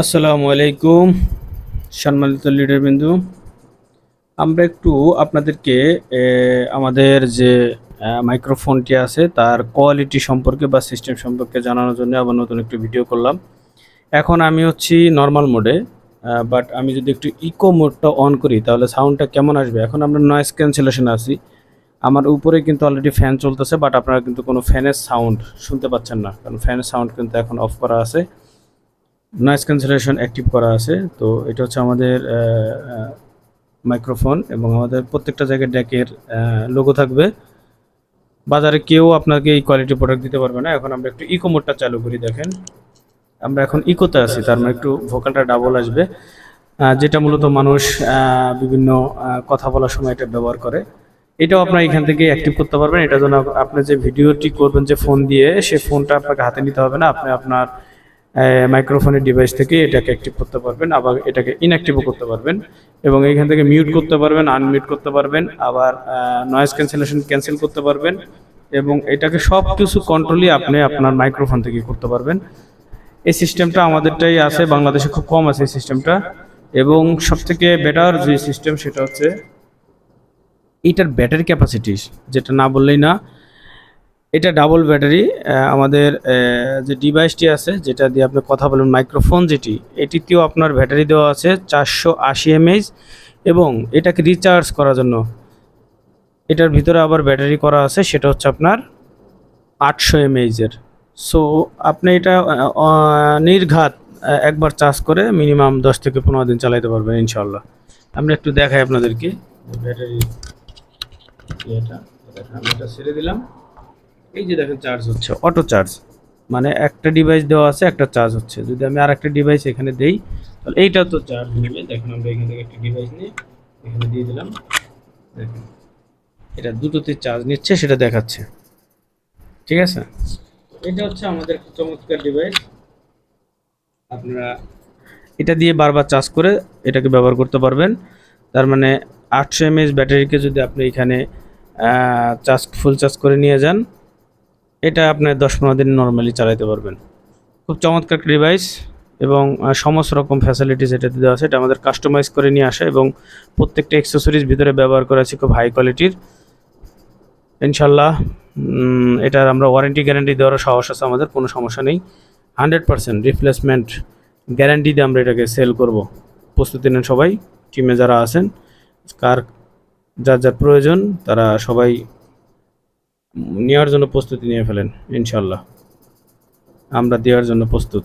আসসালামু আলাইকুম সম্মানিত লিডারবৃন্দ। আমরা একটু আপনাদেরকে আমাদের যে মাইক্রোফোনটি আছে তার কোয়ালিটি সম্পর্কে বা সিস্টেম সম্পর্কে জানানোর জন্য আবার নতুন একটি ভিডিও করলাম। এখন আমি হচ্ছি নর্মাল মোডে, বাট আমি যদি একটু ইকো মোডটা অন করি তাহলে সাউন্ডটা কেমন আসবে। এখন আমরা নয়েজ ক্যান্সেলেশন আছি, আমার উপরে কিন্তু অলরেডি ফ্যান চলতেছে, বাট আপনারা কিন্তু কোনো ফ্যানের সাউন্ড শুনতে পাচ্ছেন না, কারণ ফ্যানের সাউন্ড কিন্তু এখন অফ করা আছে, নয়েজ ক্যান্সেলেশন অ্যাক্টিভ করা আছে। তো এটা হচ্ছে আমাদের মাইক্রোফোন এবং আমাদের প্রত্যেকটা জায়গায় ড্যাকের লোগো থাকবে। বাজারে কেউ আপনাকে এই কোয়ালিটি প্রোডাক্ট দিতে পারবে না। এখন আমরা একটু ইকো মোডটা চালু করি, দেখেন আমরা এখন ইকোতে আছি, তার মানে একটু ভোকালটা ডাবল আসবে, যেটা মূলত মানুষ বিভিন্ন কথা বলার সময় এটা ব্যবহার করে। এটাও আপনার এখান থেকে অ্যাক্টিভ করতে পারবেন। এটার জন্য আপনি যে ভিডিওটি করবেন যে ফোন দিয়ে, সে ফোনটা আপনাকে হাতে নিতে হবে না, আপনি আপনার মাইক্রোফোনের ডিভাইস থেকে এটাকে অ্যাক্টিভ করতে পারবেন, আবার এটাকে ইনঅ্যাক্টিভও করতে পারবেন এবং এইখান থেকে মিউট করতে পারবেন, আনমিউট করতে পারবেন, আবার নয়েজ ক্যান্সেলেশন ক্যান্সেল করতে পারবেন এবং এটাকে সব কিছু কন্ট্রোলই আপনি আপনার মাইক্রোফোন থেকে করতে পারবেন। এই সিস্টেমটা আমাদেরটাই আছে, বাংলাদেশে খুব কম আছে এই সিস্টেমটা। এবং সবথেকে বেটার যে সিস্টেম সেটা হচ্ছে এটার ব্যাটারি ক্যাপাসিটি, যেটা না বললেই না। এটা ডাবল ব্যাটারি। আমাদের যে ডিভাইসটি আছে যেটা দিয়ে আপনি কথা বলেন, মাইক্রোফোন যেটি, এটিতেও আপনার ব্যাটারি দেওয়া আছে 480 mAh এবং এটাকে রিচার্জ করার জন্য এটার ভিতরে আবার ব্যাটারি করা আছে, সেটা হচ্ছে আপনার 800 mAh-এর। সো আপনি এটা নির্ঘাত একবার চার্জ করে মিনিমাম 10 থেকে 15 দিন চালাতে পারবেন ইনশাল্লাহ। আমরা একটু দেখাই আপনাদেরকে ব্যাটারি এটা। দেখেন আমি এটা ছেড়ে দিলাম, এই যে দেখেন চার্জ হচ্ছে, অটো চার্জ, মানে একটা ডিভাইস দেওয়া আছে, একটা চার্জ হচ্ছে। যদি আমি আর একটা ডিভাইস এখানে দেই তাহলে এইটা তো চার্জ নেবে। দেখেন আমরা এখান থেকে একটা ডিভাইস নিয়ে এখানে দিয়ে দিলাম, দেখেন এটা দুটোতে চার্জ নিচ্ছে, সেটা দেখাচ্ছে। ঠিক আছে, এটা হচ্ছে আমাদের চমৎকার ডিভাইস। আপনারা এটা দিয়ে বারবার চার্জ করে এটাকে ব্যবহার করতে পারবেন। তার মানে 800 mAh ব্যাটারিকে যদি আপনি এখানে ফুল চার্জ করে নিয়ে যান, এটা আপনার 10-15 দিন নর্মালি চালাতে পারবেন। খুব চমৎকার একটা ডিভাইস এবং সমস্ত রকম ফ্যাসিলিটিস এটাতে দেওয়া আছে। এটা আমাদের কাস্টমাইজ করে নিয়ে আসা এবং প্রত্যেকটা অ্যাক্সেসরিজ ভিতরে ব্যবহার করা আছে খুব হাই কোয়ালিটির ইনশাল্লাহ। এটার আমরা ওয়ারেন্টি গ্যারান্টি দেওয়ার সাহস আছে আমাদের, কোনো সমস্যা নেই। 100% রিপ্লেসমেন্ট গ্যারান্টি দিয়ে আমরা এটাকে সেল করব। প্রস্তুতি নেন সবাই, টিমে যারা আছেন, কার যার যার প্রয়োজন তারা সবাই নেওয়ার জন্য প্রস্তুতি নিয়ে ফেলেন। ইনশাল্লাহ আমরা দেওয়ার জন্য প্রস্তুত।